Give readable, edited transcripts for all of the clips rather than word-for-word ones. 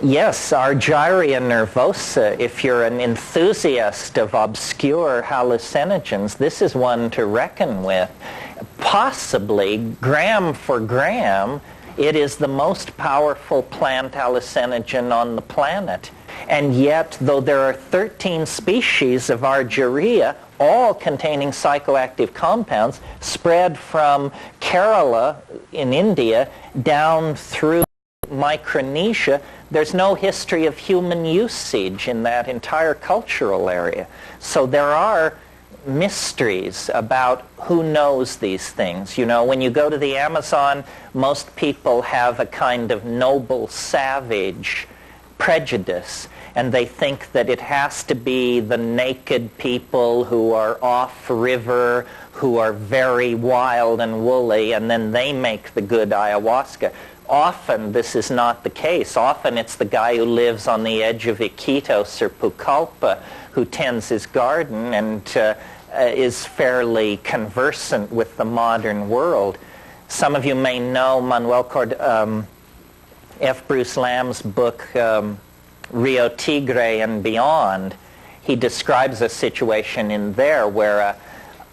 Yes, Argyria nervosa, if you're an enthusiast of obscure hallucinogens, this is one to reckon with. Possibly, gram for gram, it is the most powerful plant hallucinogen on the planet. And yet, though there are 13 species of Argyria, all containing psychoactive compounds, spread from Kerala in India down through Micronesia, there's no history of human usage in that entire cultural area. So there are mysteries about who knows these things. You know, when you go to the Amazon, most people have a kind of noble savage prejudice, and they think that it has to be the naked people who are off-river, who are very wild and woolly, and then they make the good ayahuasca. Often this is not the case. Often it's the guy who lives on the edge of Iquitos or Pucallpa who tends his garden and is fairly conversant with the modern world. Some of you may know F. Bruce Lamb's book, Rio Tigre and Beyond. He describes a situation in there where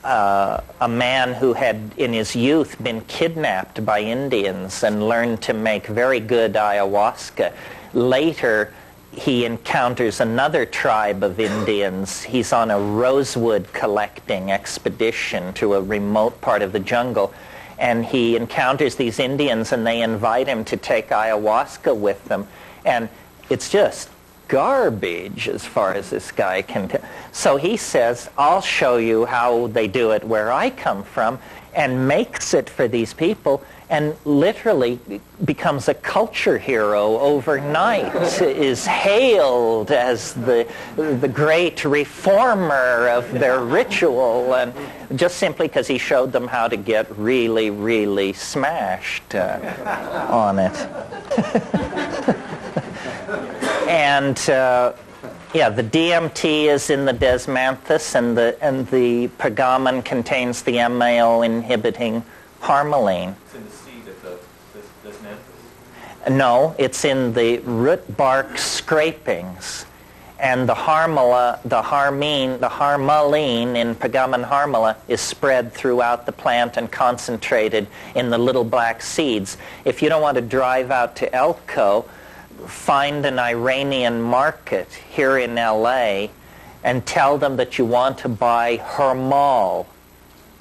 a man who had in his youth been kidnapped by Indians and learned to make very good ayahuasca. Later, he encounters another tribe of Indians. He's on a rosewood collecting expedition to a remote part of the jungle, and he encounters these Indians, and they invite him to take ayahuasca with them. And it's just garbage as far as this guy can tell. So he says, I'll show you how they do it where I come from, and makes it for these people, and literally becomes a culture hero overnight, is hailed as the great reformer of their ritual, and just simply because he showed them how to get really, really smashed on it. And yeah, the DMT is in the desmanthus, and the pergamon contains the MAO inhibiting harmaline. It's in the seed of the desmanthus? No, it's in the root bark scrapings. And the harmaline in pergamon harmala is spread throughout the plant and concentrated in the little black seeds. If you don't want to drive out to Elko, find an Iranian market here in LA and tell them that you want to buy Hurmal,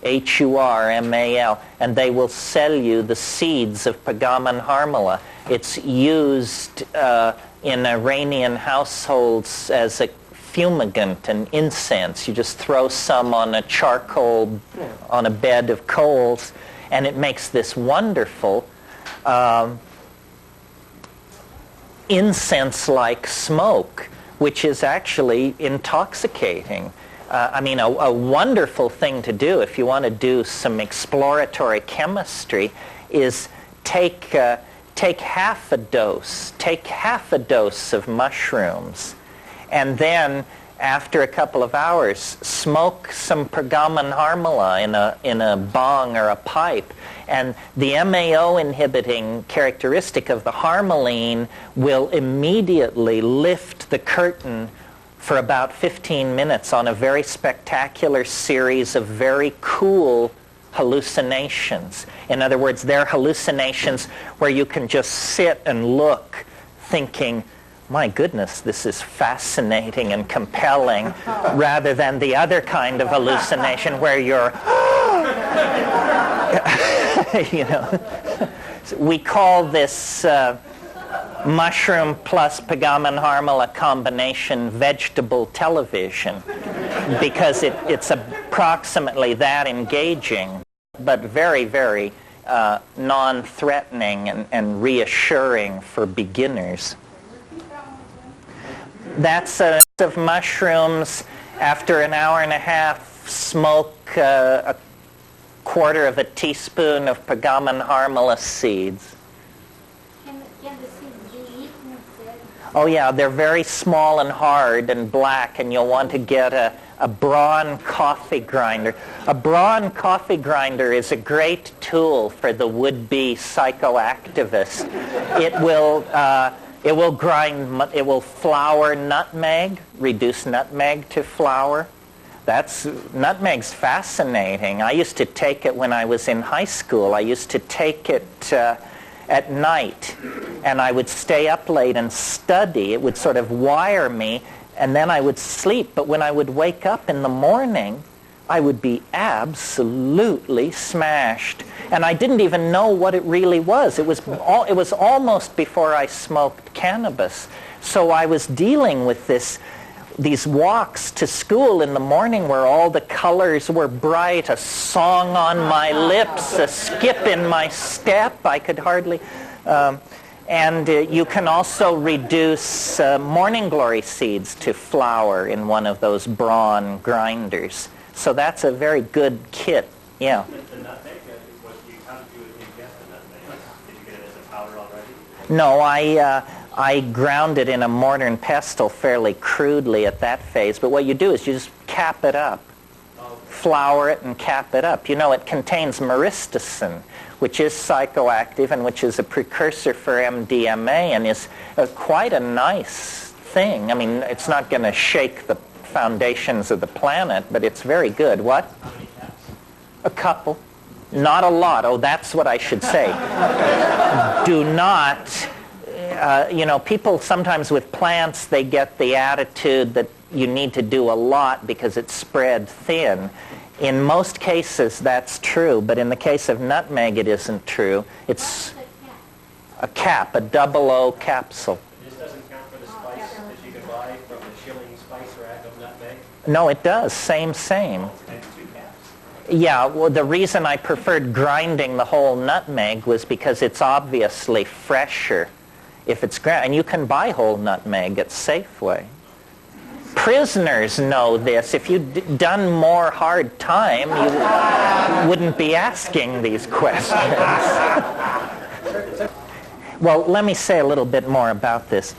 Hurmal, and they will sell you the seeds of pergamon harmala. It's used in Iranian households as a fumigant and incense. You just throw some on a charcoal, on a bed of coals, and it makes this wonderful incense-like smoke, which is actually intoxicating. I mean, a wonderful thing to do if you want to do some exploratory chemistry is take half a dose of mushrooms, and then after a couple of hours smoke some pergamon harmala in a bong or a pipe, and the MAO inhibiting characteristic of the harmaline will immediately lift the curtain for about 15 minutes on a very spectacular series of very cool hallucinations. In other words, they're hallucinations where you can just sit and look thinking, my goodness, this is fascinating and compelling, rather than the other kind of hallucination where you're, you know. We call this mushroom plus pergamon harmala combination vegetable television, because it's approximately that engaging, but very, very non-threatening and reassuring for beginners. That's of mushrooms. After an hour and a half, smoke a quarter of a teaspoon of pergamon harmala seeds. Can the seeds be eaten instead? Oh yeah, they're very small and hard and black, and you'll want to get a Braun coffee grinder. A Braun coffee grinder is a great tool for the would-be psychoactivist. It will It will it will flour nutmeg, reduce nutmeg to flour. Nutmeg's fascinating. I used to take it when I was in high school. I used to take it at night, and I would stay up late and study. It would sort of wire me, and then I would sleep. But when I would wake up in the morning, I would be absolutely smashed. And I didn't even know what it really was. It was almost before I smoked cannabis. So I was dealing with these walks to school in the morning where all the colors were bright, a song on my lips, a skip in my step. I could hardly... and you can also reduce morning glory seeds to flour in one of those brawn grinders. So that's a very good kit. Yeah. The nutmeg, how did you ingest the nutmeg? Did you get it as a powder already? No, I ground it in a mortar and pestle fairly crudely at that phase. But what you do is you just cap it up. Flour it and cap it up. You know, it contains myristicin, which is psychoactive and which is a precursor for MDMA and is quite a nice thing. I mean, it's not going to shake the foundations of the planet, but it's very good. What? How many caps? A couple. Not a lot. Oh, that's what I should say. Do not, you know, people sometimes with plants, they get the attitude that you need to do a lot because it's spread thin. In most cases, that's true, but in the case of nutmeg, it isn't true. It's a cap, a 00 capsule. This doesn't count for the spice that you can buy from the shilling spice rack of nutmeg? No, it does. Same. And 2 caps. Yeah, well, the reason I preferred grinding the whole nutmeg was because it's obviously fresher if it's ground. And you can buy whole nutmeg at Safeway. Prisoners know this. If you'd done more hard time, you wouldn't be asking these questions. Well, let me say a little bit more about this.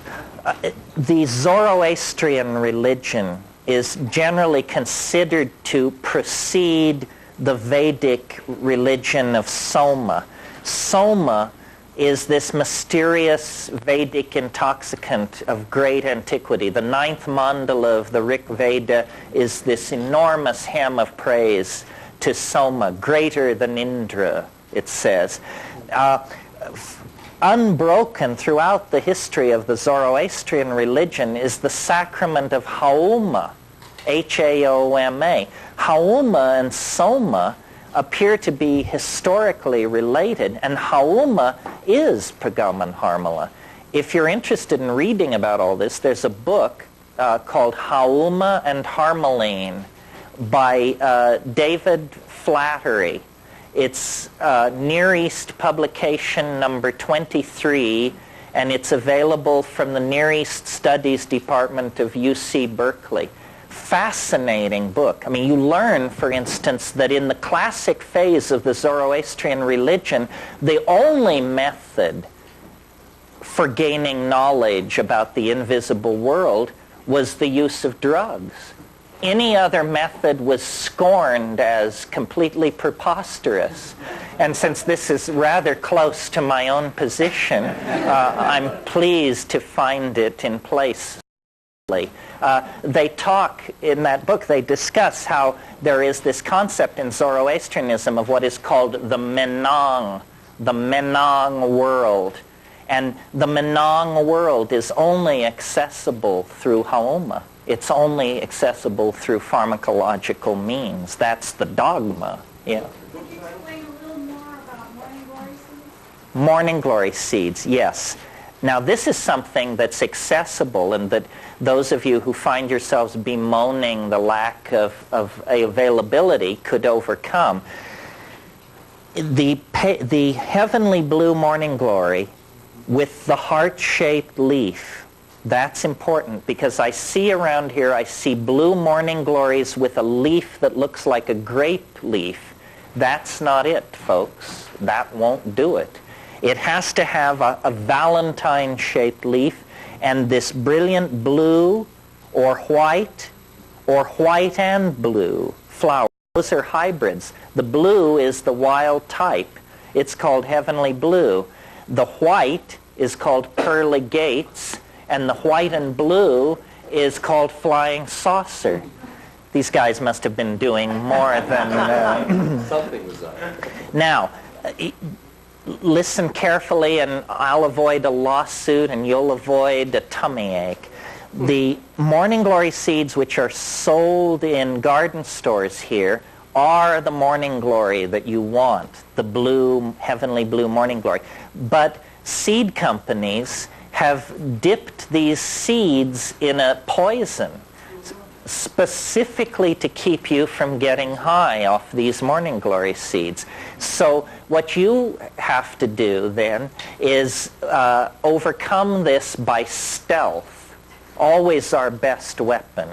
The Zoroastrian religion is generally considered to precede the Vedic religion of Soma. Soma is this mysterious Vedic intoxicant of great antiquity. The 9th mandala of the Rig Veda is this enormous hymn of praise to Soma, greater than Indra, it says. Unbroken throughout the history of the Zoroastrian religion is the sacrament of Haoma, H-A-O-M-A. Haoma and Soma appear to be historically related, and Haoma is Pergamon Harmala. If you're interested in reading about all this, there's a book called Haoma and Harmaline by David Flattery. It's Near East publication number 23, and it's available from the Near East Studies Department of UC Berkeley. Fascinating book. I mean, you learn, for instance, that in the classic phase of the Zoroastrian religion, the only method for gaining knowledge about the invisible world was the use of drugs. Any other method was scorned as completely preposterous. And since this is rather close to my own position, I'm pleased to find it in place. They talk in that book, they discuss how there is this concept in Zoroastrianism of what is called the Menang world. And the Menang world is only accessible through Haoma. It's only accessible through pharmacological means. That's the dogma. Yeah. Could you explain a little more about morning glory seeds? Morning glory seeds, yes. Now this is something that's accessible and that those of you who find yourselves bemoaning the lack of availability could overcome. The heavenly blue morning glory with the heart-shaped leaf, that's important because I see around here, I see blue morning glories with a leaf that looks like a grape leaf. That's not it, folks. That won't do it. It has to have a Valentine-shaped leaf and this brilliant blue or white and blue flower. Those are hybrids. The blue is the wild type. It's called heavenly blue. The white is called pearly gates, and the white and blue is called flying saucer. These guys must have been doing more than... Something was up. Now, listen carefully, and I'll avoid a lawsuit, and you'll avoid a tummy ache. The morning glory seeds which are sold in garden stores here are the morning glory that you want, the blue, heavenly blue morning glory. But seed companies have dipped these seeds in a poison specifically to keep you from getting high off these morning glory seeds. So what you have to do then is overcome this by stealth. Always our best weapon.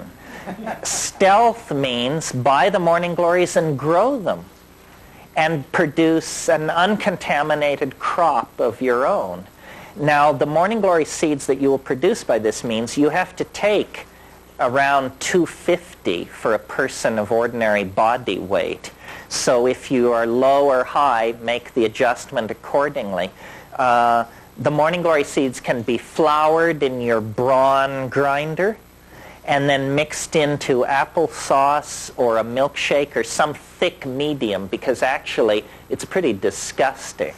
Stealth means buy the morning glories and grow them and produce an uncontaminated crop of your own. Now, the morning glory seeds that you will produce by this means you have to take around 250 for a person of ordinary body weight. So if you are low or high, make the adjustment accordingly. The morning glory seeds can be floured in your brawn grinder and then mixed into applesauce or a milkshake or some thick medium, because actually it's pretty disgusting.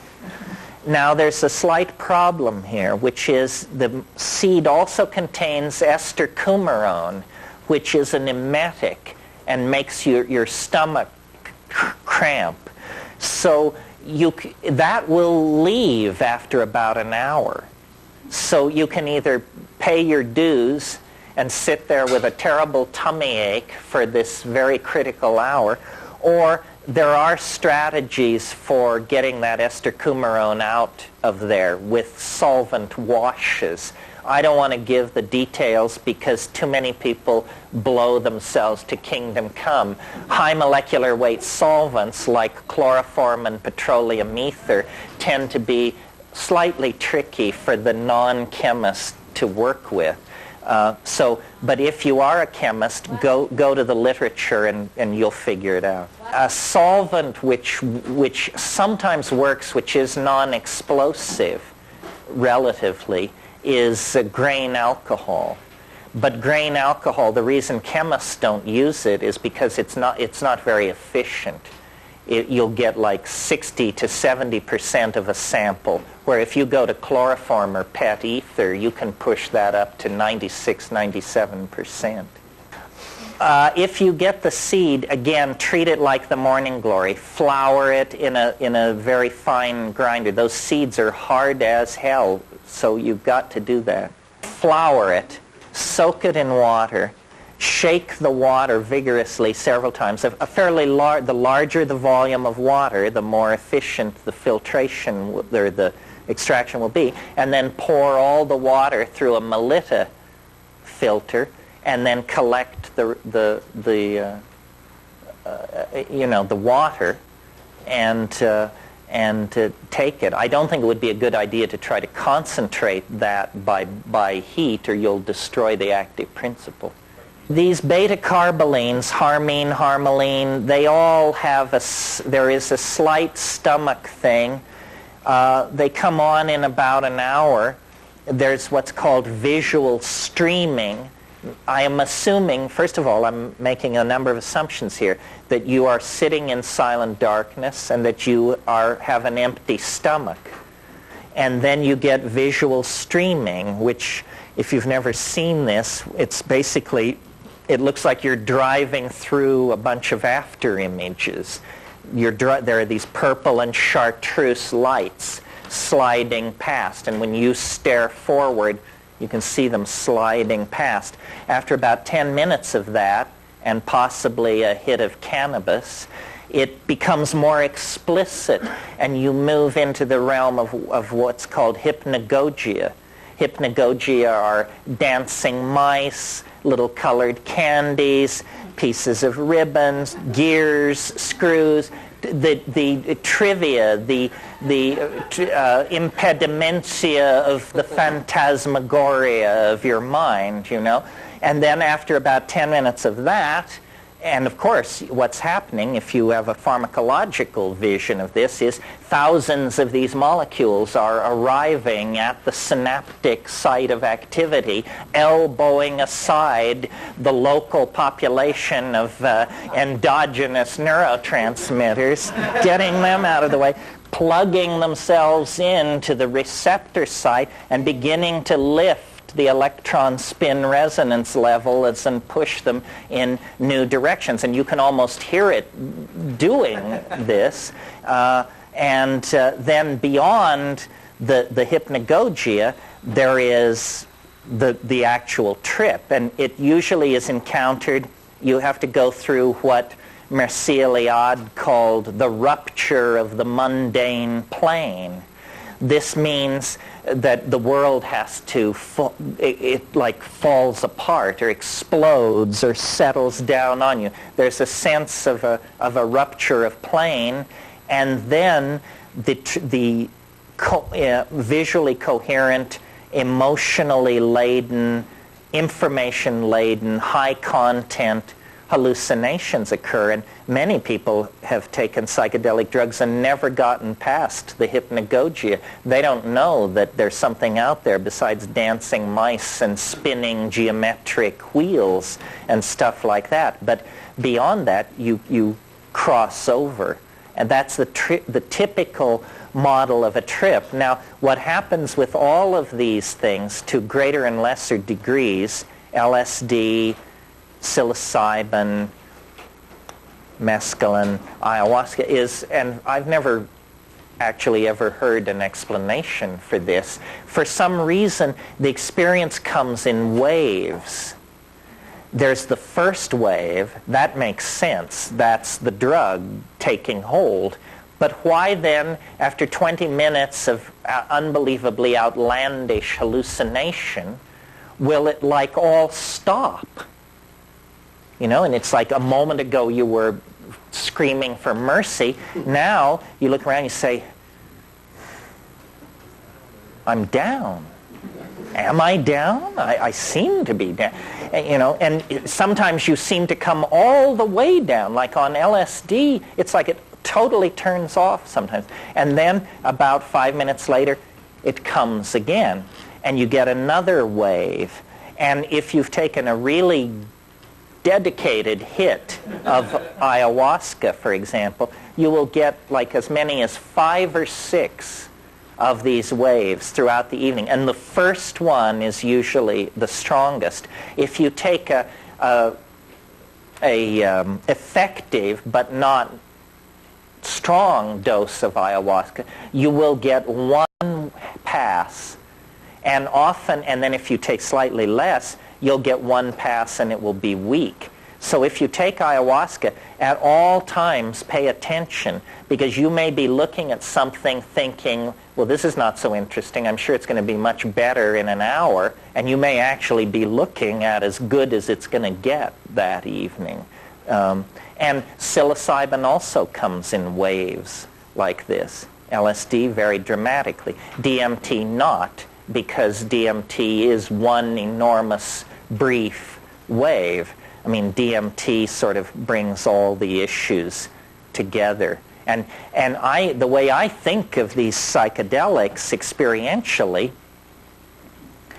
Now there's a slight problem here, which is the seed also contains ester coumarone, which is an emetic and makes your stomach cramp. So that will leave after about an hour. So you can either pay your dues and sit there with a terrible tummy ache for this very critical hour, or there are strategies for getting that ester coumarone out of there with solvent washes. I don't want to give the details because too many people blow themselves to kingdom come. High molecular weight solvents like chloroform and petroleum ether tend to be slightly tricky for the non-chemist to work with. But if you are a chemist, go to the literature and you'll figure it out. A solvent which sometimes works, which is non-explosive relatively, is grain alcohol. But grain alcohol, the reason chemists don't use it is because it's not very efficient. You'll get like 60 to 70% of a sample, where if you go to chloroform or PET ether, you can push that up to 96, 97%. If you get the seed, again, treat it like the morning glory. Flour it in a very fine grinder. Those seeds are hard as hell, so you've got to do that. Flour it, soak it in water, shake the water vigorously several times. The larger the volume of water, the more efficient the filtration or the extraction will be. And then pour all the water through a Melita filter, and then collect the water and take it. I don't think it would be a good idea to try to concentrate that by heat, or you'll destroy the active principle. These beta-carbolines, harmine, harmaline, they all have there is a slight stomach thing. They come on in about an hour. There's what's called visual streaming. I am assuming, first of all, I'm making a number of assumptions here, that you are sitting in silent darkness and that you have an empty stomach. And then you get visual streaming, which, if you've never seen this, it's basically, it looks like you're driving through a bunch of after images. There are these purple and chartreuse lights sliding past, and when you stare forward, you can see them sliding past. After about 10 minutes of that, and possibly a hit of cannabis, it becomes more explicit, and you move into the realm of what's called hypnagogia. Hypnagogia are dancing mice, little colored candies, pieces of ribbons, gears, screws, the trivia, the impedimentia of the phantasmagoria of your mind, you know. And then after about 10 minutes of that, And of course, what's happening, if you have a pharmacological vision of this, is thousands of these molecules are arriving at the synaptic site of activity, elbowing aside the local population of endogenous neurotransmitters, getting them out of the way, plugging themselves into the receptor site and beginning to lift the electron spin resonance levels and push them in new directions. And you can almost hear it doing this. Then beyond the hypnagogia, there is the actual trip. And it usually is encountered, you have to go through what Mircea Eliade called the rupture of the mundane plane. This means that the world has to, it like falls apart or explodes or settles down on you. There's a sense of a rupture of plane, and then the visually coherent, emotionally laden, information-laden, high-content hallucinations occur, and many people have taken psychedelic drugs and never gotten past the hypnagogia. They don't know that there's something out there besides dancing mice and spinning geometric wheels and stuff like that. But beyond that, you cross over, and that's the typical model of a trip. Now, what happens with all of these things to greater and lesser degrees, LSD, psilocybin, mescaline, ayahuasca, is, and I've never actually ever heard an explanation for this. For some reason, the experience comes in waves. There's the first wave. That makes sense. That's the drug taking hold. But why then, after 20 minutes of unbelievably outlandish hallucination, will it like all stop? You know, and it's like a moment ago you were screaming for mercy. Now you look around and you say, I'm down. Am I down? I seem to be down. You know, and sometimes you seem to come all the way down. Like on LSD, it's like it totally turns off sometimes. And then about 5 minutes later, it comes again. And you get another wave. And if you've taken a really dedicated hit of ayahuasca, for example, you will get like as many as 5 or 6 of these waves throughout the evening. And the first one is usually the strongest. If you take a effective but not strong dose of ayahuasca, you will get one pass. And often, and then if you take slightly less, you'll get one pass and it will be weak. So if you take ayahuasca, at all times pay attention, because you may be looking at something thinking, well, this is not so interesting. I'm sure it's going to be much better in an hour. And you may actually be looking at as good as it's going to get that evening. And psilocybin also comes in waves like this. LSD very dramatically. DMT not, because DMT is one enormous brief wave. I mean, DMT sort of brings all the issues together. And the way I think of these psychedelics experientially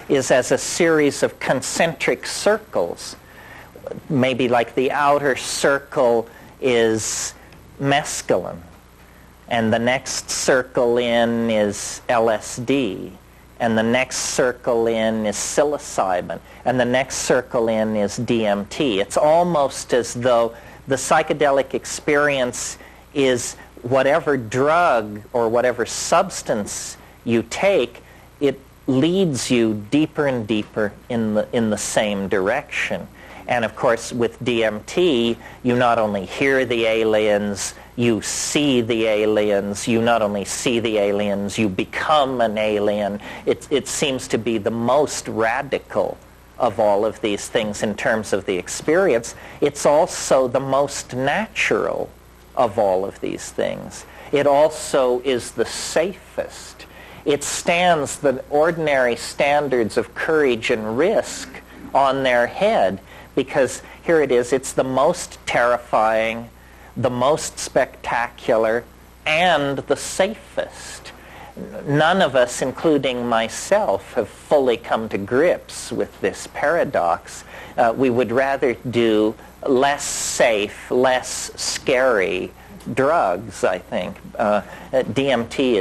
is as a series of concentric circles. Maybe like the outer circle is mescaline, and the next circle in is LSD, and the next circle in is psilocybin, and the next circle in is DMT. It's almost as though the psychedelic experience is whatever drug or whatever substance you take, it leads you deeper and deeper in the same direction. And of course, with DMT, you not only hear the aliens, you see the aliens. You not only see the aliens, you become an alien. It seems to be the most radical of all of these things in terms of the experience. It's also the most natural of all of these things. It also is the safest. It stands the ordinary standards of courage and risk on their head, because here it is. It's the most terrifying, the most spectacular, and the safest. None of us, including myself, have fully come to grips with this paradox. We would rather do less safe, less scary drugs, I think. DMT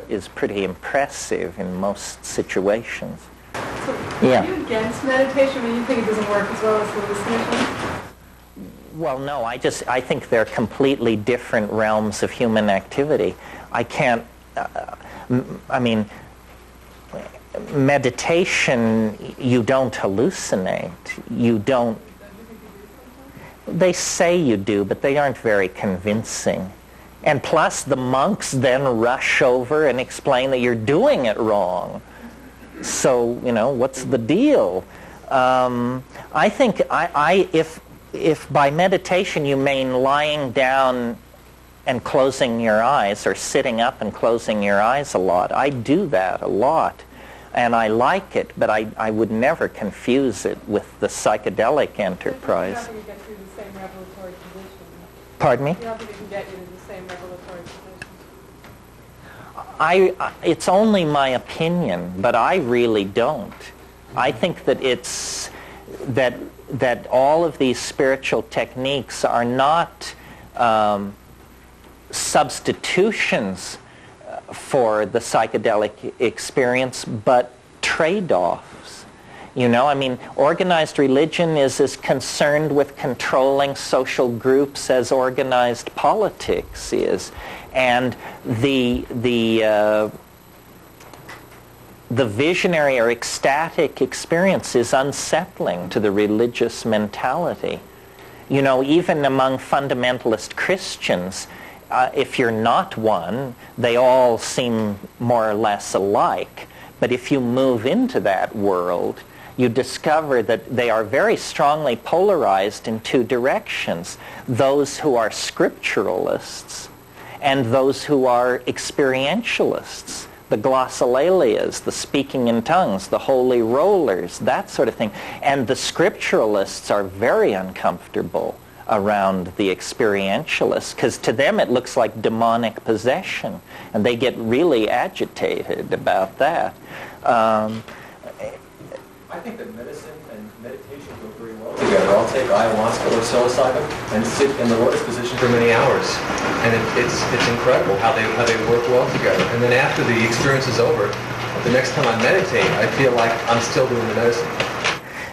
is pretty impressive in most situations. So Yeah. are you against meditation when you think it doesn't work as well as hallucination? Well, no, I think they're completely different realms of human activity. I can't, I mean, meditation, you don't hallucinate. You don't, they say you do, but they aren't very convincing. And plus, the monks then rush over and explain that you're doing it wrong. So, you know, what's the deal? I think if by meditation you mean lying down and closing your eyes, or sitting up and closing your eyes a lot, I do that a lot. And I like it, but I would never confuse it with the psychedelic enterprise. You don't think you get through the same revelatory position? Pardon me? You don't think it can get you to the same revelatory position? It's only my opinion, but I really don't. I think that it's that all of these spiritual techniques are not substitutions for the psychedelic experience, but trade-offs. You know, I mean, organized religion is as concerned with controlling social groups as organized politics is. And the visionary or ecstatic experience is unsettling to the religious mentality. You know, even among fundamentalist Christians, if you're not one, they all seem more or less alike. But if you move into that world, you discover that they are very strongly polarized in two directions. Those who are scripturalists and those who are experientialists. The glossolalias, the speaking in tongues, the holy rollers, that sort of thing. And the scripturalists are very uncomfortable around the experientialists, because to them it looks like demonic possession, and they get really agitated about that. I think that medicine and meditation go very well together. I'll take ayahuasca or psilocybin and sit in the lotus position for many hours, and it's incredible how they work well together. And then after the experience is over, the next time I meditate, I feel like I'm still doing the medicine.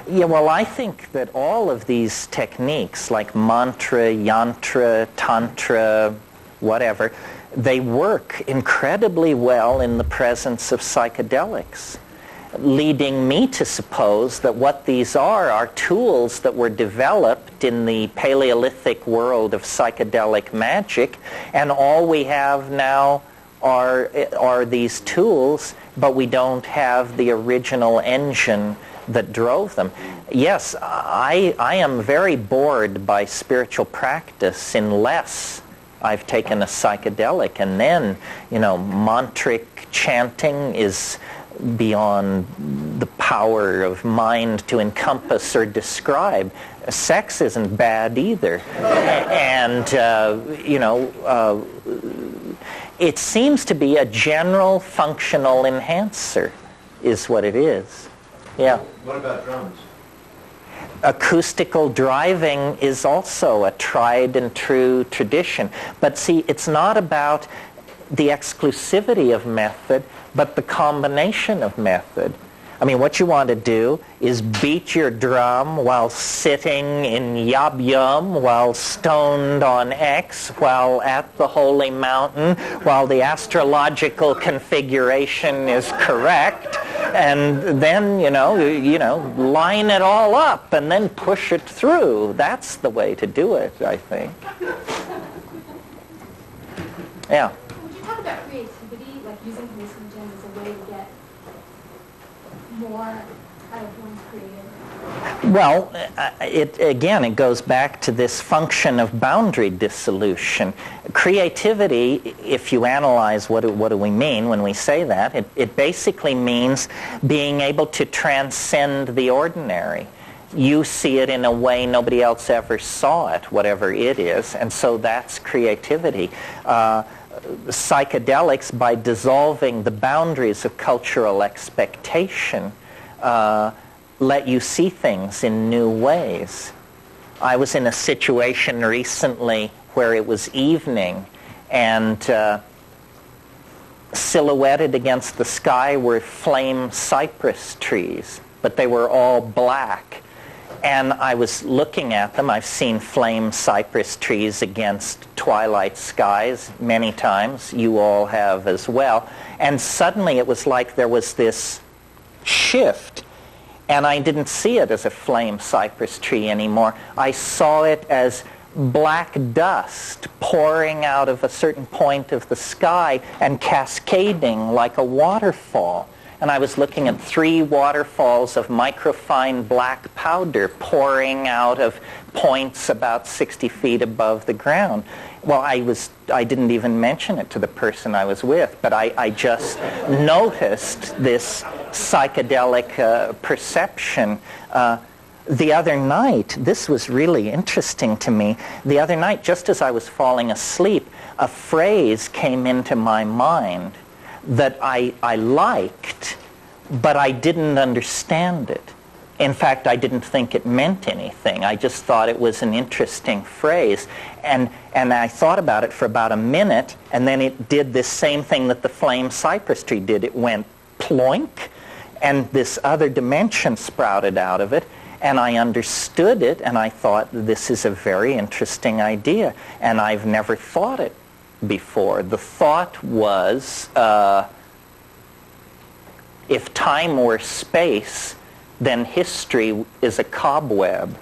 Yeah, well, I think that all of these techniques, like mantra, yantra, tantra, whatever, they work incredibly well in the presence of psychedelics, leading me to suppose that what these are tools that were developed in the Paleolithic world of psychedelic magic, and all we have now are these tools, but we don't have the original engine that drove them. Yes, I am very bored by spiritual practice unless I've taken a psychedelic, and then, you know, mantric chanting is beyond the power of mind to encompass or describe. Sex isn't bad either. And, you know, it seems to be a general functional enhancer is what it is. Yeah. What about drums? Acoustical driving is also a tried and true tradition. But see, it's not about the exclusivity of method, but the combination of method. I mean, what you want to do is beat your drum while sitting in Yab Yum, while stoned on X, while at the holy mountain, while the astrological configuration is correct, and then, you know, line it all up and then push it through. That's the way to do it, I think. Yeah. Would you talk about creativity, like using hallucinogens as a way to get more out of one's creative? Well, it goes back to this function of boundary dissolution. Creativity, if you analyze what do we mean when we say that, it basically means being able to transcend the ordinary. you see it in a way nobody else ever saw it, whatever it is, and so that's creativity. Psychedelics, by dissolving the boundaries of cultural expectation, let you see things in new ways. I was in a situation recently where it was evening, and silhouetted against the sky were flame cypress trees, but they were all black. And I was looking at them. I've seen flame cypress trees against twilight skies many times. You all have as well. And suddenly it was like there was this shift, and I didn't see it as a flame cypress tree anymore. I saw it as black dust pouring out of a certain point of the sky and cascading like a waterfall. And I was looking at 3 waterfalls of microfine black powder pouring out of points about 60 feet above the ground. Well, I didn't even mention it to the person I was with, but I just noticed this psychedelic perception. The other night, this was really interesting to me. The other night, just as I was falling asleep, a phrase came into my mind that I liked, but I didn't understand it. In fact, I didn't think it meant anything. I just thought it was an interesting phrase. And I thought about it for about a minute, and then it did this same thing that the flame cypress tree did. It went ploink, and this other dimension sprouted out of it, and I understood it, and I thought, this is a very interesting idea, and I've never thought it before. The thought was, if time were space, then history is a cobweb.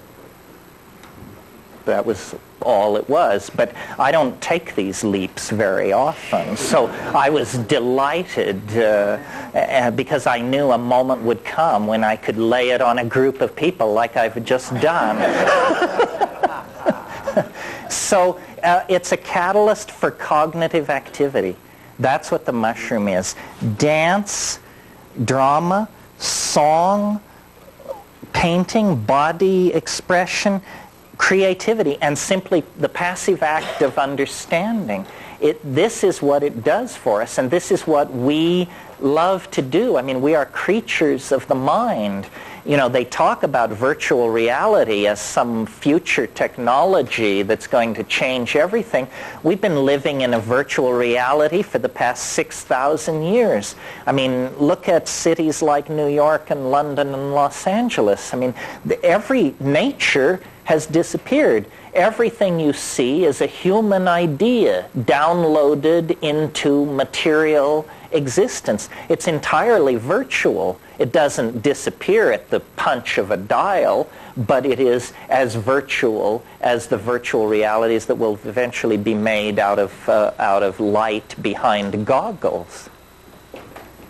That was all it was. But I don't take these leaps very often. So I was delighted because I knew a moment would come when I could lay it on a group of people like I've just done. So it's a catalyst for cognitive activity. That's what the mushroom is. Dance, drama, song, painting, body expression, creativity, and simply the passive act of understanding. This is what it does for us, and this is what we love to do. I mean, we are creatures of the mind. You know, they talk about virtual reality as some future technology that's going to change everything. We've been living in a virtual reality for the past 6,000 years. I mean, look at cities like New York and London and Los Angeles. I mean, every nature has disappeared. Everything you see is a human idea downloaded into material existence. It's entirely virtual. It doesn't disappear at the punch of a dial, but it is as virtual as the virtual realities that will eventually be made out of light behind goggles.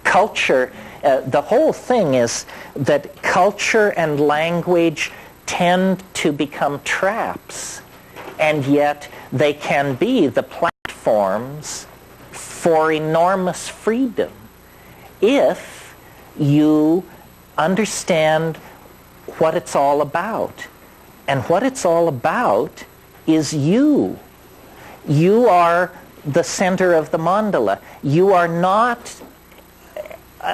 Culture, the whole thing is that culture and language tend to become traps, and yet they can be the platforms for enormous freedom if you understand what it's all about. And what it's all about is you. You are the center of the mandala. You are not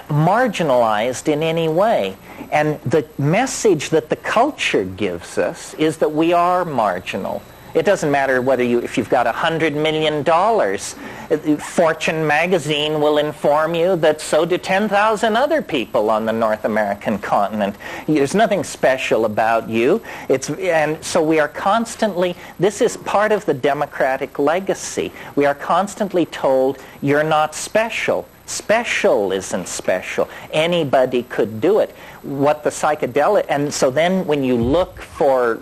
marginalized in any way. And the message that the culture gives us is that we are marginal. It doesn't matter whether if you've got $100 million, Fortune magazine will inform you that so do 10,000 other people on the North American continent. There's nothing special about you. And so we are constantly, this is part of the democratic legacy. We are constantly told, you're not special. Special isn't special. Anybody could do it. What the psychedelic, and so then when you look for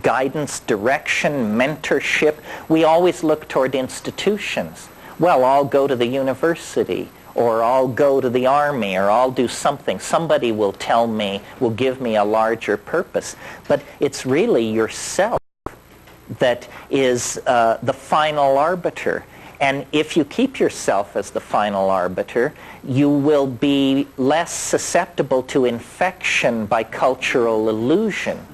guidance, direction, mentorship, we always look toward institutions. Well, I'll go to the university, or I'll go to the army, or I'll do something. Somebody will tell me, will give me a larger purpose. But it's really yourself that is the final arbiter. And if you keep yourself as the final arbiter, you will be less susceptible to infection by cultural illusion.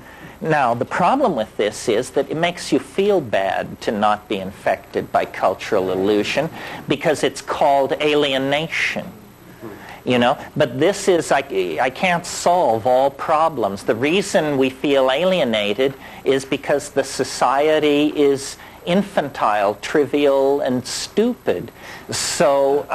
Now, the problem with this is that it makes you feel bad to not be infected by cultural illusion because it's called alienation. You know, but this is, I can't solve all problems. The reason we feel alienated is because the society is infantile, trivial, and stupid. So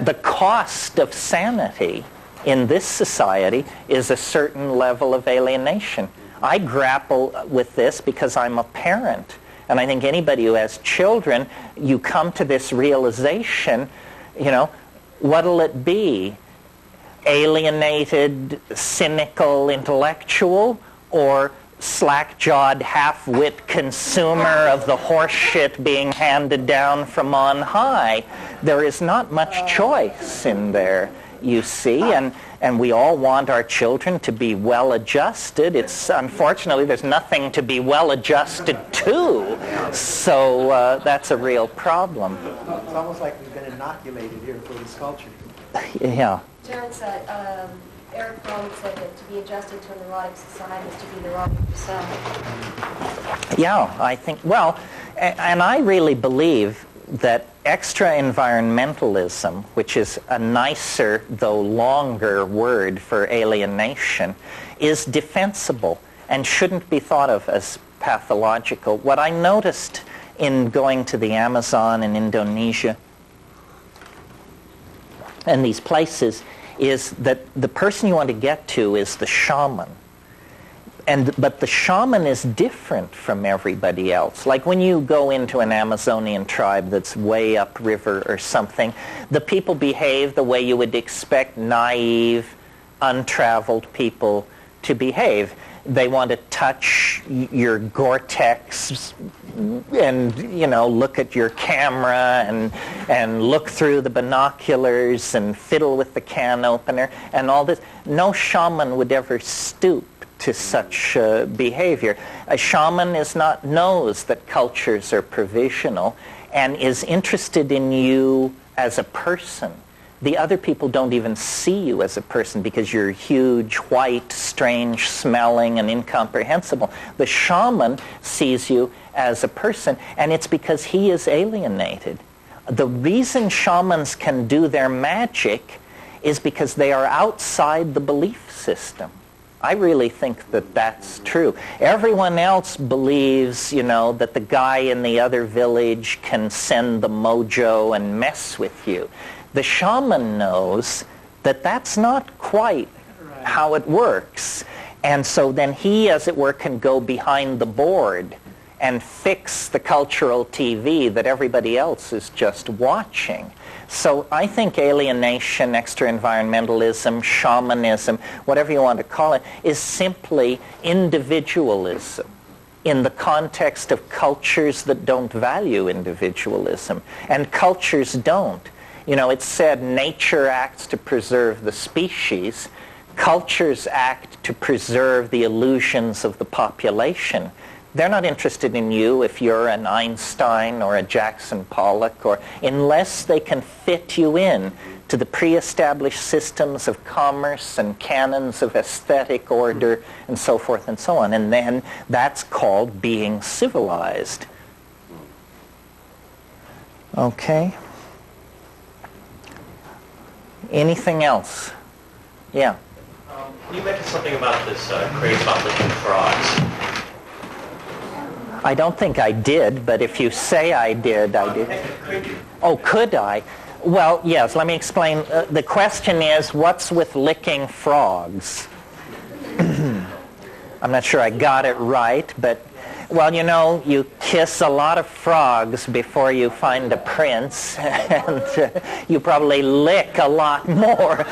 the cost of sanity in this society is a certain level of alienation. I grapple with this because I'm a parent. And I think anybody who has children, you come to this realization, you know, what'll it be? Alienated, cynical intellectual, or slack-jawed, half-wit consumer of the horse shit being handed down from on high? There is not much choice in there, you see, and we all want our children to be well-adjusted. It's unfortunately there's nothing to be well-adjusted to, so that's a real problem. It's almost like we've been inoculated here for this culture. Yeah. Terence, Eric Fromm said that to be adjusted to a neurotic society is to be neurotic yourself. Yeah, I think, well, and I really believe that extra-environmentalism, which is a nicer though longer word for alienation, is defensible and shouldn't be thought of as pathological. What I noticed in going to the Amazon in Indonesia and these places is that the person you want to get to is the shaman. But the shaman is different from everybody else. Like when you go into an Amazonian tribe that's way upriver or something, the people behave the way you would expect naive, untraveled people to behave. They want to touch your Gore-Tex and, you know, look at your camera and look through the binoculars and fiddle with the can opener and all this. No shaman would ever stoop to such behavior. A shaman knows that cultures are provisional and is interested in you as a person. The other people don't even see you as a person because you're huge, white, strange smelling, and incomprehensible. The shaman sees you as a person, and it's because he is alienated. The reason shamans can do their magic is because they are outside the belief system. I really think that that's true. Everyone else believes, you know, that the guy in the other village can send the mojo and mess with you. The shaman knows that that's not quite how it works. And so then he, as it were, can go behind the board and fix the cultural TV that everybody else is just watching. So I think alienation, extra-environmentalism, shamanism, whatever you want to call it, is simply individualism in the context of cultures that don't value individualism. And cultures don't. You know, it's said nature acts to preserve the species. Cultures act to preserve the illusions of the population. They're not interested in you if you're an Einstein or a Jackson Pollock, or unless they can fit you in to the pre-established systems of commerce and canons of aesthetic order and so forth and so on. And then that's called being civilized. Okay. Anything else? Yeah. You mentioned something about this craze about licking frogs. I don't think I did, but if you say I did, I did. Could you? Oh, could I? Well, yes, let me explain. The question is, what's with licking frogs? I'm not sure I got it right, but, well, you know, you kiss a lot of frogs before you find a prince, and you probably lick a lot more.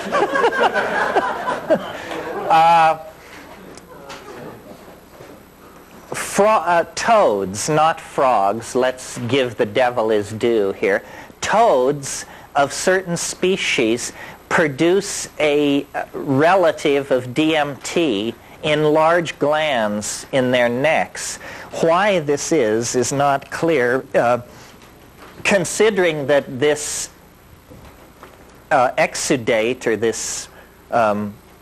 Toads, not frogs. Let's give the devil his due here. Toads of certain species produce a relative of DMT in large glands in their necks. Why this is not clear. considering that this exudate, or this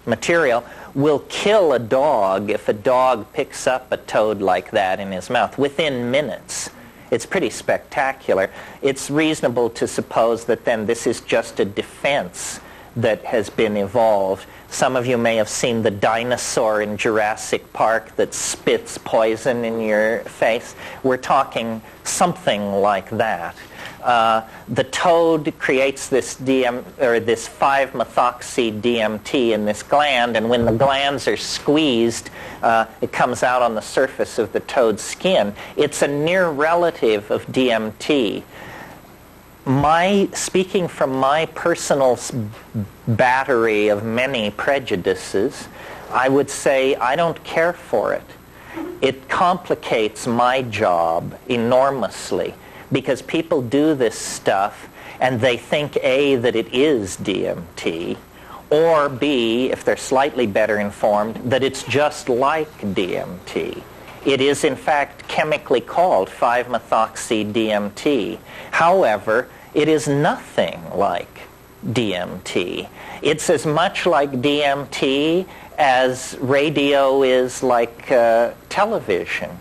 material, will kill a dog if a dog picks up a toad like that in his mouth within minutes. It's pretty spectacular. It's reasonable to suppose that then this is just a defense that has been evolved. Some of you may have seen the dinosaur in Jurassic Park that spits poison in your face. We're talking something like that. The toad creates this 5-methoxy-DMT in this gland, and when the glands are squeezed, it comes out on the surface of the toad's skin. It's a near relative of DMT. Speaking from my personal battery of many prejudices, I would say I don't care for it. It complicates my job enormously, because people do this stuff and they think A, that it is DMT, or B, if they're slightly better informed, that it's just like DMT. It is in fact chemically called 5-methoxy-DMT. However, it is nothing like DMT. It's as much like DMT as radio is like television.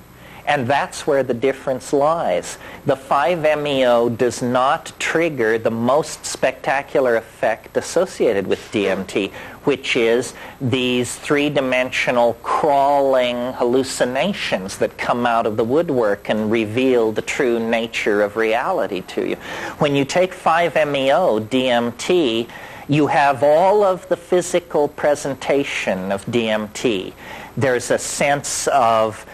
And that's where the difference lies. The 5-MeO does not trigger the most spectacular effect associated with DMT, which is these three-dimensional crawling hallucinations that come out of the woodwork and reveal the true nature of reality to you. When you take 5-MeO DMT, you have all of the physical presentation of DMT. There's a sense of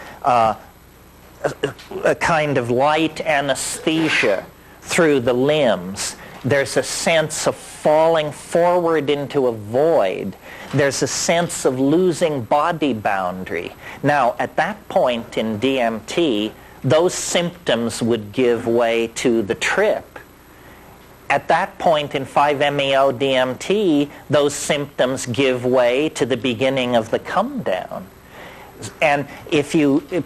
a kind of light anesthesia through the limbs. There's a sense of falling forward into a void. There's a sense of losing body boundary. Now, at that point in DMT, those symptoms would give way to the trip. At that point in 5-MeO DMT, those symptoms give way to the beginning of the come down. And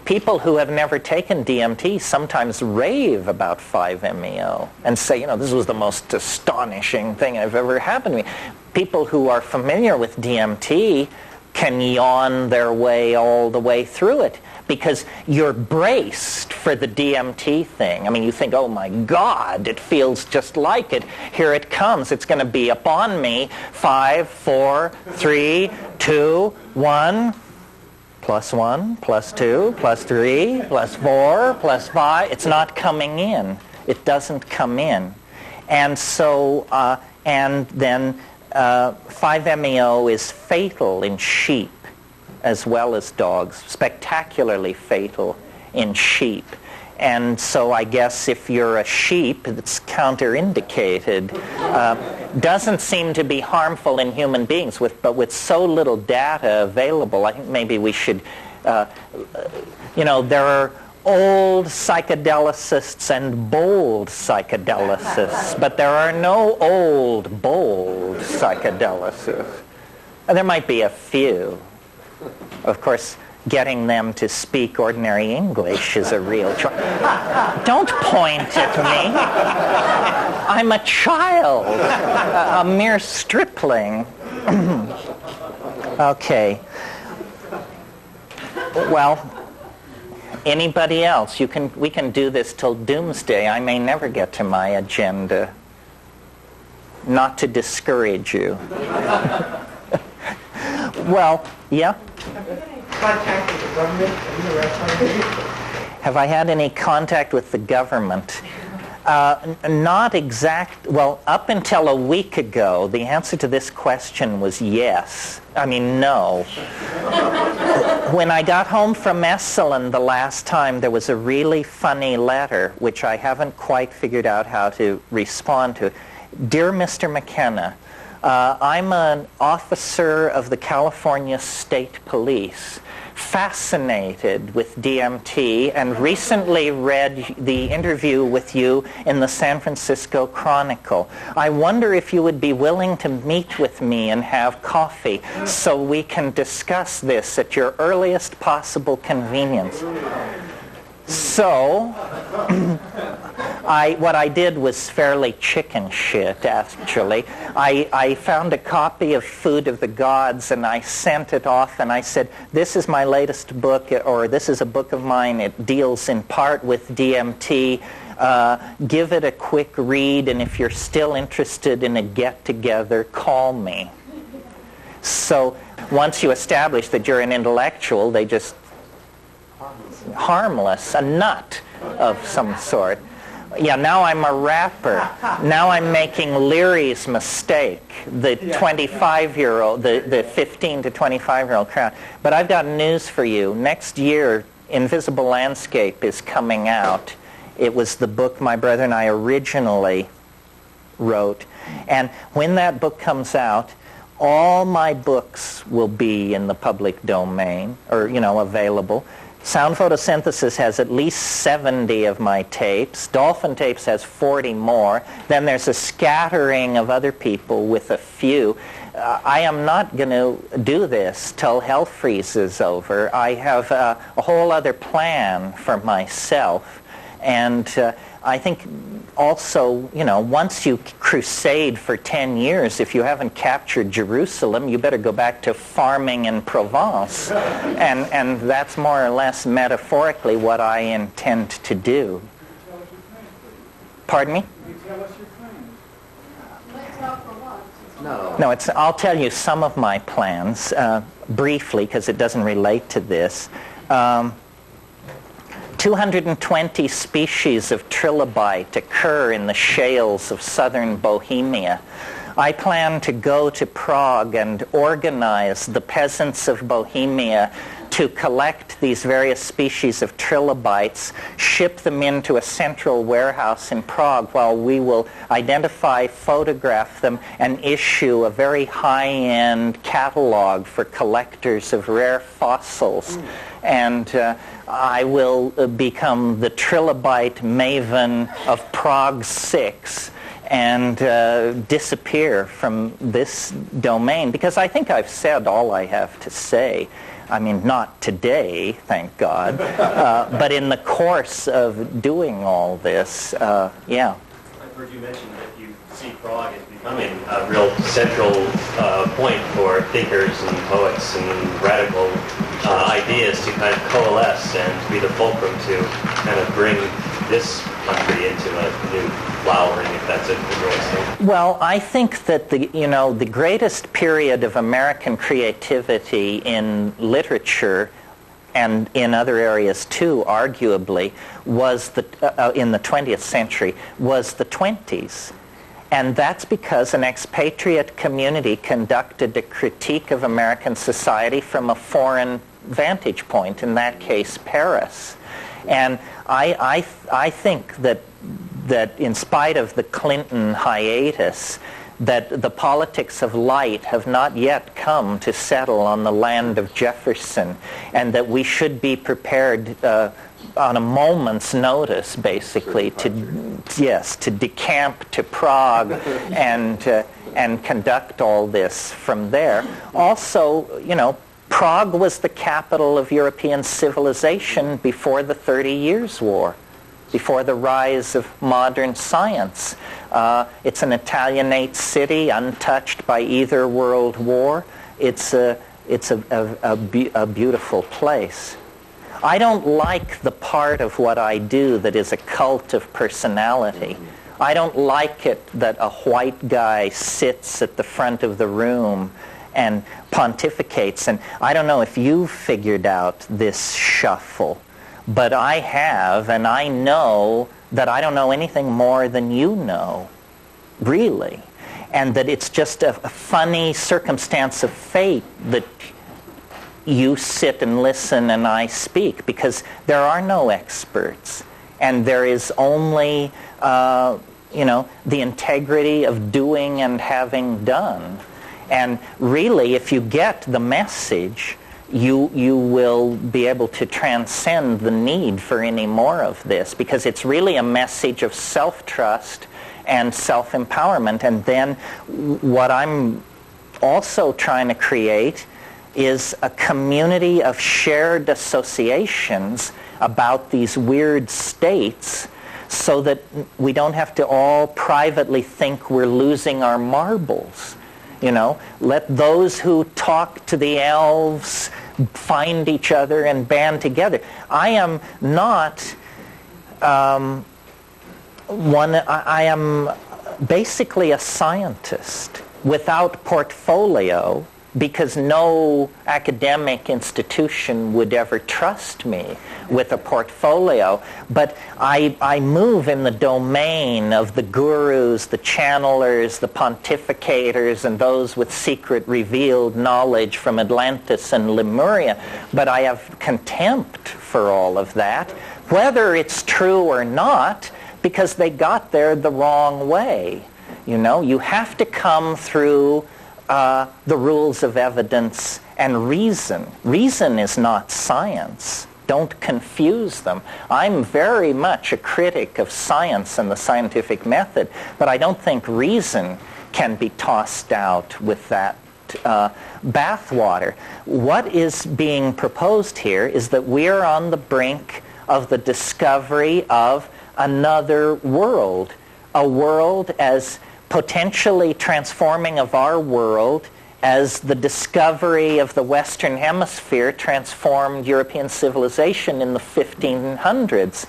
people who have never taken DMT sometimes rave about 5-MeO and say, this was the most astonishing thing I've ever happened to me. People who are familiar with DMT can yawn their way all the way through it, because you're braced for the DMT thing. I mean, you think, oh my God, it feels just like it. Here it comes. It's going to be upon me. 5, 4, 3, 2, 1. Plus 1, plus 2, plus 3, plus 4, plus 5. It's not coming in. It doesn't come in. And so, and then 5-MeO is fatal in sheep as well as dogs, spectacularly fatal in sheep. And so I guess if you're a sheep, it's counterindicated. Doesn't seem to be harmful in human beings, but with so little data available, I think maybe we should, there are old psychedelicists and bold psychedelicists, but there are no old, bold psychedelicists. There might be a few. Of course, getting them to speak ordinary English is a real challenge. Don't point at me. I'm a child, a mere stripling. Okay. Well, anybody else? We can do this till doomsday. I may never get to my agenda. Not to discourage you. Well, yeah? Contact with the government and the rest. Have I had any contact with the government? Not exact. Well, up until a week ago, the answer to this question was yes. I mean, no. When I got home from Esselen the last time, there was a really funny letter, which I haven't quite figured out how to respond to. Dear Mr. McKenna, I'm an officer of the California State Police, fascinated with DMT, and recently read the interview with you in the San Francisco Chronicle. I wonder if you would be willing to meet with me and have coffee so we can discuss this at your earliest possible convenience. So, What I did was fairly chicken shit, actually. I found a copy of Food of the Gods, and I sent it off, and I said, this is my latest book, or this is a book of mine. It deals in part with DMT. Give it a quick read, and if you're still interested in a get-together, call me. So once you establish that you're an intellectual, they just... harmless, a nut of some sort. Yeah, now I'm a rapper. Now I'm making Leary's mistake, the 25-year-old, the 15 to 25-year-old crowd. But I've got news for you. Next year, Invisible Landscape is coming out. It was the book my brother and I originally wrote. And when that book comes out, all my books will be in the public domain, or, available. Sound Photosynthesis has at least 70 of my tapes. Dolphin Tapes has 40 more. Then there's a scattering of other people with a few. I am not going to do this till hell freezes over. I have a whole other plan for myself. And I think also, once you crusade for 10 years, if you haven't captured Jerusalem, you better go back to farming in Provence. And that's more or less metaphorically what I intend to do. Pardon me? No, I'll tell you some of my plans briefly, because it doesn't relate to this. 220 species of trilobite occur in the shales of southern Bohemia. I plan to go to Prague and organize the peasants of Bohemia to collect these various species of trilobites, ship them into a central warehouse in Prague while we will identify, photograph them, and issue a very high-end catalog for collectors of rare fossils. And I will become the trilobite maven of Prague 6 and disappear from this domain, because I think I've said all I have to say. I mean, not today, thank God, but in the course of doing all this, yeah. I've heard you mention that you see Prague as becoming a real central point for thinkers and poets and radical ideas to kind of coalesce and be the fulcrum to kind of bring this country into a new flowering, if that's a right thing. Well, I think that the greatest period of American creativity in literature and in other areas too, arguably, was in the 20th century, was the 20s. And that's because an expatriate community conducted a critique of American society from a foreign vantage point, in that case, Paris. And I think that in spite of the Clinton hiatus, that the politics of light have not yet come to settle on the land of Jefferson, and that we should be prepared on a moment's notice, basically, to decamp to Prague and conduct all this from there. Also, Prague was the capital of European civilization before the 30 Years' War, before the rise of modern science. It's an Italianate city, untouched by either world war. It's a beautiful place. I don't like the part of what I do that is a cult of personality. I don't like it that a white guy sits at the front of the room and pontificates. And I don't know if you've figured out this shuffle, but I have, and I know that I don't know anything more than you know, really. And that it's just a funny circumstance of fate that you sit and listen and I speak, because there are no experts. And there is only, the integrity of doing and having done. And really, if you get the message, you will be able to transcend the need for any more of this, because it's really a message of self-trust and self-empowerment. And then what I'm also trying to create is a community of shared associations about these weird states so that we don't have to all privately think we're losing our marbles. You know, let those who talk to the elves find each other and band together. I am not I am basically a scientist without portfolio, because no academic institution would ever trust me with a portfolio. But I move in the domain of the gurus, the channelers, the pontificators, and those with secret revealed knowledge from Atlantis and Lemuria. But I have contempt for all of that, whether it's true or not, because they got there the wrong way. You know, you have to come through the rules of evidence and reason. Reason is not science. Don't confuse them. I'm very much a critic of science and the scientific method, but I don't think reason can be tossed out with that bathwater. What is being proposed here is that we're on the brink of the discovery of another world, a world as potentially transforming of our world as the discovery of the Western Hemisphere transformed European civilization in the 1500s.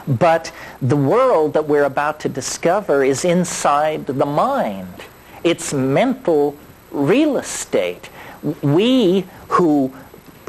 But the world that we're about to discover is inside the mind. It's mental real estate. We who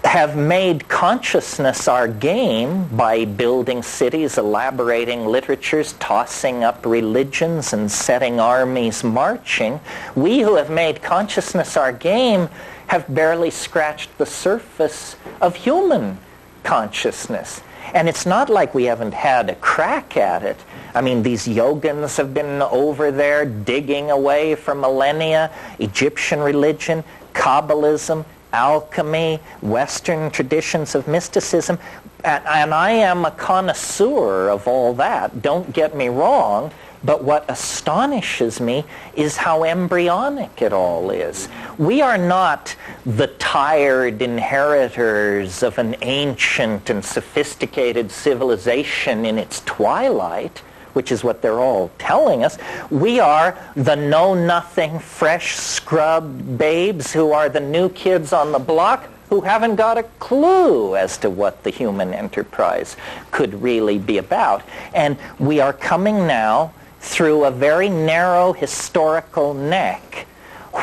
have made consciousness our game by building cities, elaborating literatures, tossing up religions, and setting armies marching, we who have made consciousness our game have barely scratched the surface of human consciousness. And it's not like we haven't had a crack at it. I mean, these yogins have been over there digging away for millennia. Egyptian religion, Kabbalism, alchemy, Western traditions of mysticism, and I am a connoisseur of all that, don't get me wrong, but what astonishes me is how embryonic it all is. We are not the tired inheritors of an ancient and sophisticated civilization in its twilight, which is what they're all telling us. We are the know-nothing, fresh scrubbed babes who are the new kids on the block who haven't got a clue as to what the human enterprise could really be about. And we are coming now through a very narrow historical neck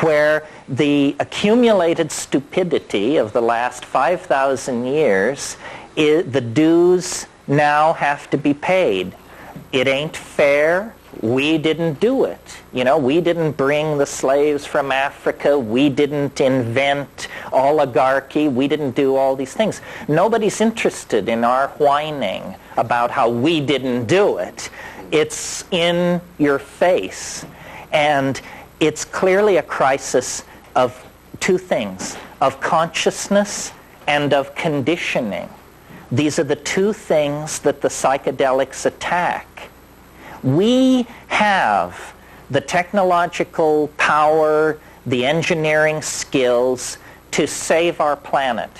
where the accumulated stupidity of the last 5,000 years, the dues now have to be paid. It ain't fair. We didn't do it. You know, we didn't bring the slaves from Africa. We didn't invent oligarchy. We didn't do all these things. Nobody's interested in our whining about how we didn't do it. It's in your face. And it's clearly a crisis of two things, of consciousness and of conditioning. These are the two things that the psychedelics attack. We have the technological power, the engineering skills to save our planet,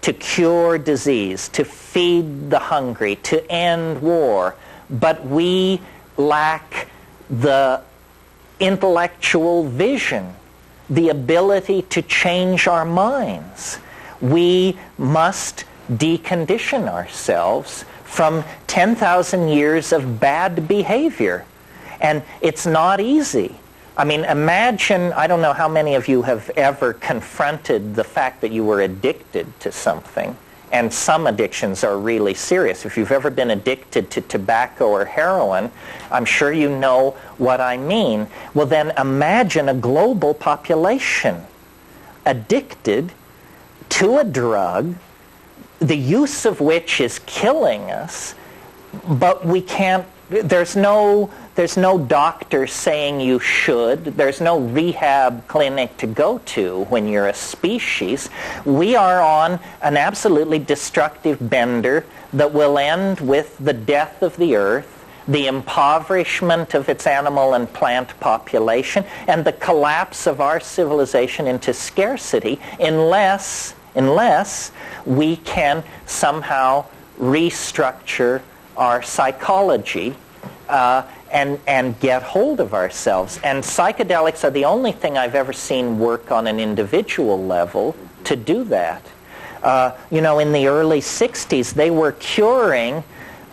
to cure disease, to feed the hungry, to end war, but we lack the intellectual vision, the ability to change our minds. We must decondition ourselves from 10,000 years of bad behavior. And it's not easy. I mean, imagine, I don't know how many of you have ever confronted the fact that you were addicted to something. And some addictions are really serious. If you've ever been addicted to tobacco or heroin, I'm sure you know what I mean. Well, then imagine a global population addicted to a drug, the use of which is killing us, but we can't, there's no doctor saying you should, there's no rehab clinic to go to when you're a species. We are on an absolutely destructive bender that will end with the death of the earth, the impoverishment of its animal and plant population, and the collapse of our civilization into scarcity unless we can somehow restructure our psychology and get hold of ourselves. And psychedelics are the only thing I've ever seen work on an individual level to do that. In the early 60s, they were curing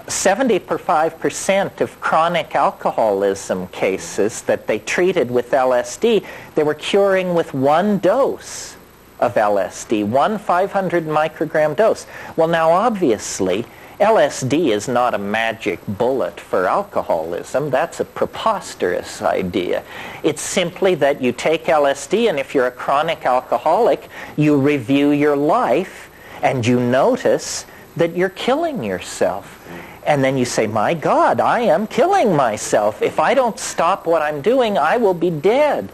75% of chronic alcoholism cases that they treated with LSD. They were curing with one dose of LSD, one 500 microgram dose. Well, now obviously, LSD is not a magic bullet for alcoholism. That's a preposterous idea. It's simply that you take LSD, and if you're a chronic alcoholic, you review your life and you notice that you're killing yourself. And then you say, my God, I am killing myself. If I don't stop what I'm doing, I will be dead.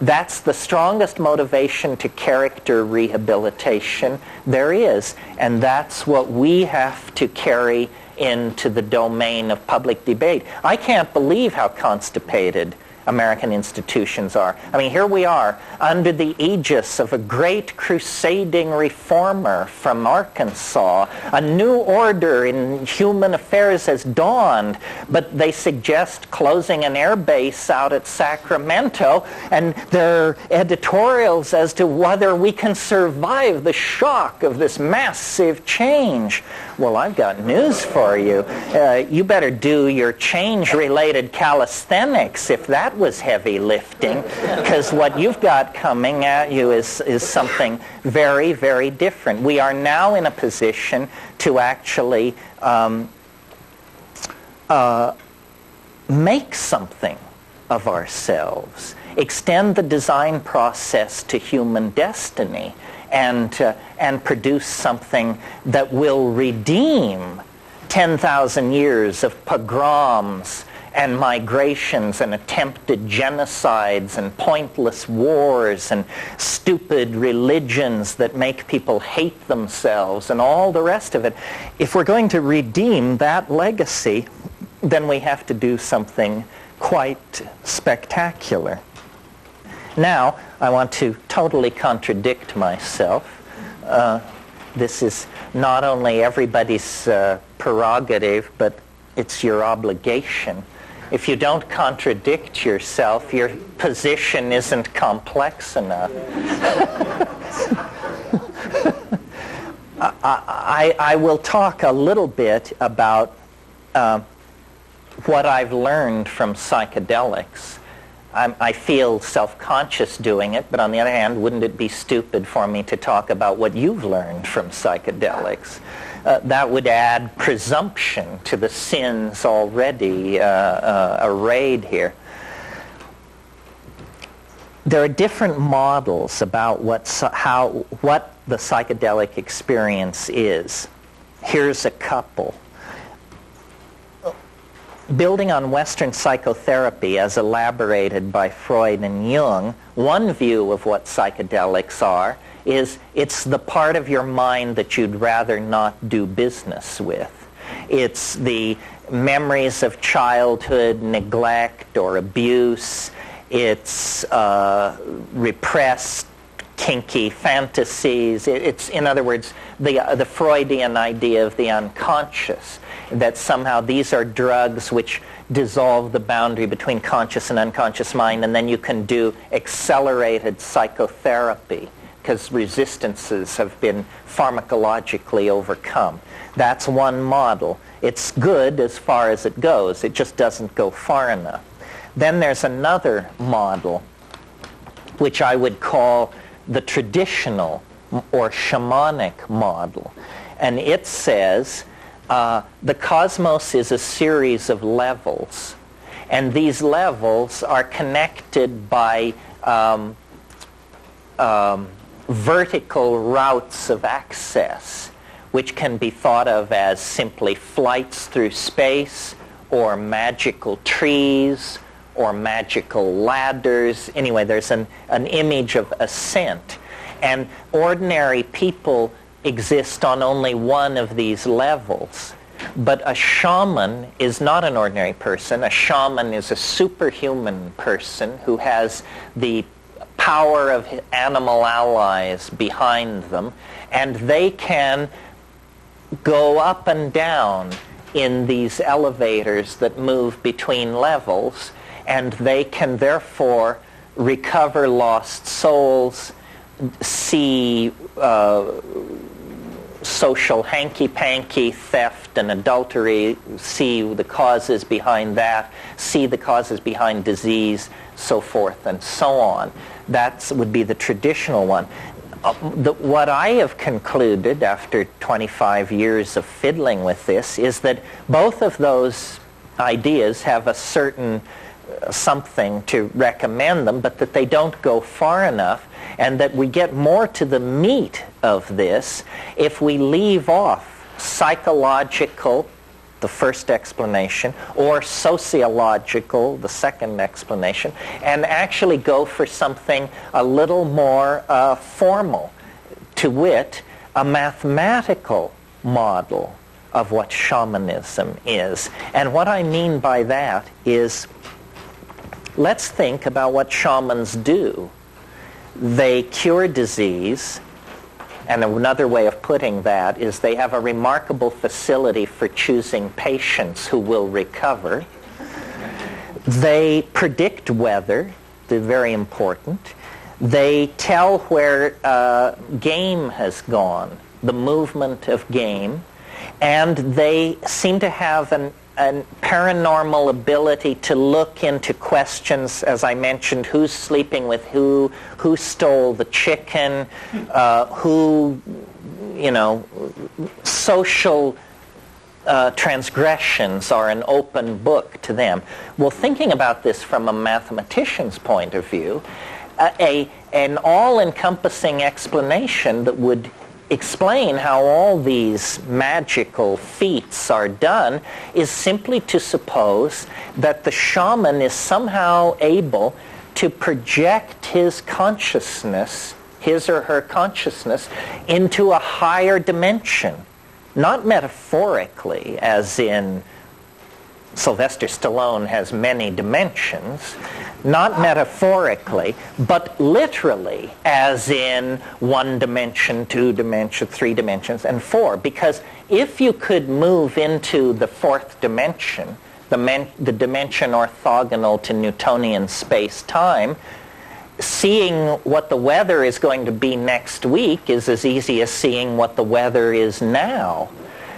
That's the strongest motivation to character rehabilitation there is. And that's what we have to carry into the domain of public debate. I can't believe how constipated American institutions are. I mean, here we are under the aegis of a great crusading reformer from Arkansas. A new order in human affairs has dawned, but they suggest closing an air base out at Sacramento, and there are editorials as to whether we can survive the shock of this massive change. Well, I've got news for you. You better do your change-related calisthenics if that was heavy lifting, because what you've got coming at you is something very, very different. We are now in a position to actually make something of ourselves, extend the design process to human destiny, and produce something that will redeem 10,000 years of pogroms and migrations and attempted genocides and pointless wars and stupid religions that make people hate themselves and all the rest of it. If we're going to redeem that legacy, then we have to do something quite spectacular. Now, I want to totally contradict myself. This is not only everybody's prerogative, but it's your obligation. If you don't contradict yourself, your position isn't complex enough. I will talk a little bit about what I've learned from psychedelics. I feel self-conscious doing it, but on the other hand, wouldn't it be stupid for me to talk about what you've learned from psychedelics? That would add presumption to the sins already arrayed here. There are different models about what the psychedelic experience is. Here's a couple. Building on Western psychotherapy as elaborated by Freud and Jung, one view of what psychedelics are is it's the part of your mind that you'd rather not do business with. It's the memories of childhood neglect or abuse. It's repressed kinky fantasies. It's, in other words, the Freudian idea of the unconscious, that somehow these are drugs which dissolve the boundary between conscious and unconscious mind, and then you can do accelerated psychotherapy because resistances have been pharmacologically overcome. That's one model. It's good as far as it goes. It just doesn't go far enough. Then there's another model, which I would call the traditional or shamanic model. And it says the cosmos is a series of levels, and these levels are connected by vertical routes of access, which can be thought of as simply flights through space, or magical trees, or magical ladders. Anyway, there's an image of ascent. And ordinary people exist on only one of these levels. But a shaman is not an ordinary person. A shaman is a superhuman person who has the power of animal allies behind them, and they can go up and down in these elevators that move between levels, and they can therefore recover lost souls, see social hanky-panky, theft and adultery, see the causes behind that, see the causes behind disease, so forth and so on. That would be the traditional one. What I have concluded after 25 years of fiddling with this is that both of those ideas have a certain something to recommend them, but that they don't go far enough, and that we get more to the meat of this if we leave off psychological, the first explanation, or sociological, the second explanation, and actually go for something a little more formal, to wit, a mathematical model of what shamanism is. And what I mean by that is, let's think about what shamans do. They cure disease, and another way of putting that is they have a remarkable facility for choosing patients who will recover. They predict weather, they're very important. They tell where game has gone, the movement of game, and they seem to have an paranormal ability to look into questions, as I mentioned, who's sleeping with who stole the chicken, social transgressions are an open book to them. Well, thinking about this from a mathematician's point of view, an all-encompassing explanation that would explain how all these magical feats are done is simply to suppose that the shaman is somehow able to project his consciousness, his or her consciousness, into a higher dimension. Not metaphorically, as in Sylvester Stallone has many dimensions, not metaphorically, but literally, as in 1 dimension, 2 dimensions, 3 dimensions, and 4. Because if you could move into the 4th dimension, the dimension orthogonal to Newtonian space-time, seeing what the weather is going to be next week is as easy as seeing what the weather is now.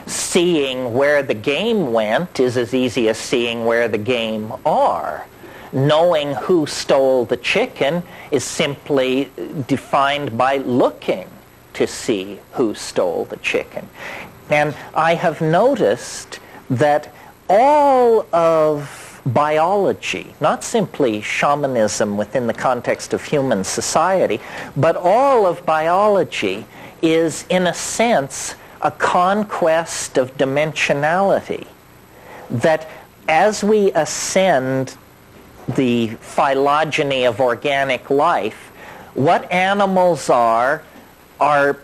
Seeing where the game went is as easy as seeing where the game are. Knowing who stole the chicken is simply defined by looking to see who stole the chicken. And I have noticed that all of biology, not simply shamanism within the context of human society, but all of biology is, in a sense, a conquest of dimensionality. That as we ascend the phylogeny of organic life, what animals are a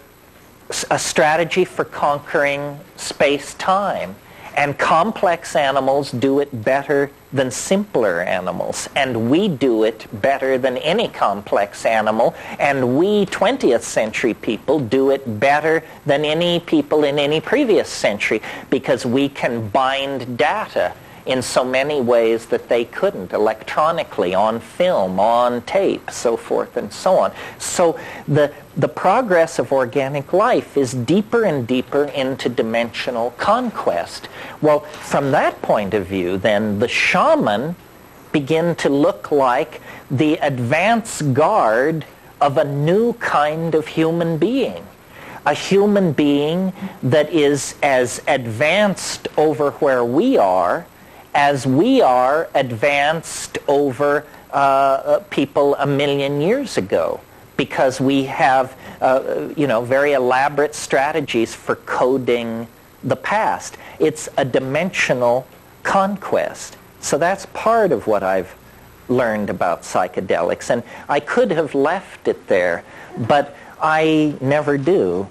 strategy for conquering space-time. And complex animals do it better than simpler animals. And we do it better than any complex animal. And we 20th century people do it better than any people in any previous century, because we can bind data in so many ways that they couldn't, electronically, on film, on tape, so forth and so on. So the progress of organic life is deeper and deeper into dimensional conquest. Well, from that point of view, then, the shaman begin to look like the advance guard of a new kind of human being. A human being that is as advanced over where we are as we are advanced over people 1,000,000 years ago, because we have very elaborate strategies for coding the past. It's a dimensional conquest. So that's part of what I've learned about psychedelics, and I could have left it there, but I never do.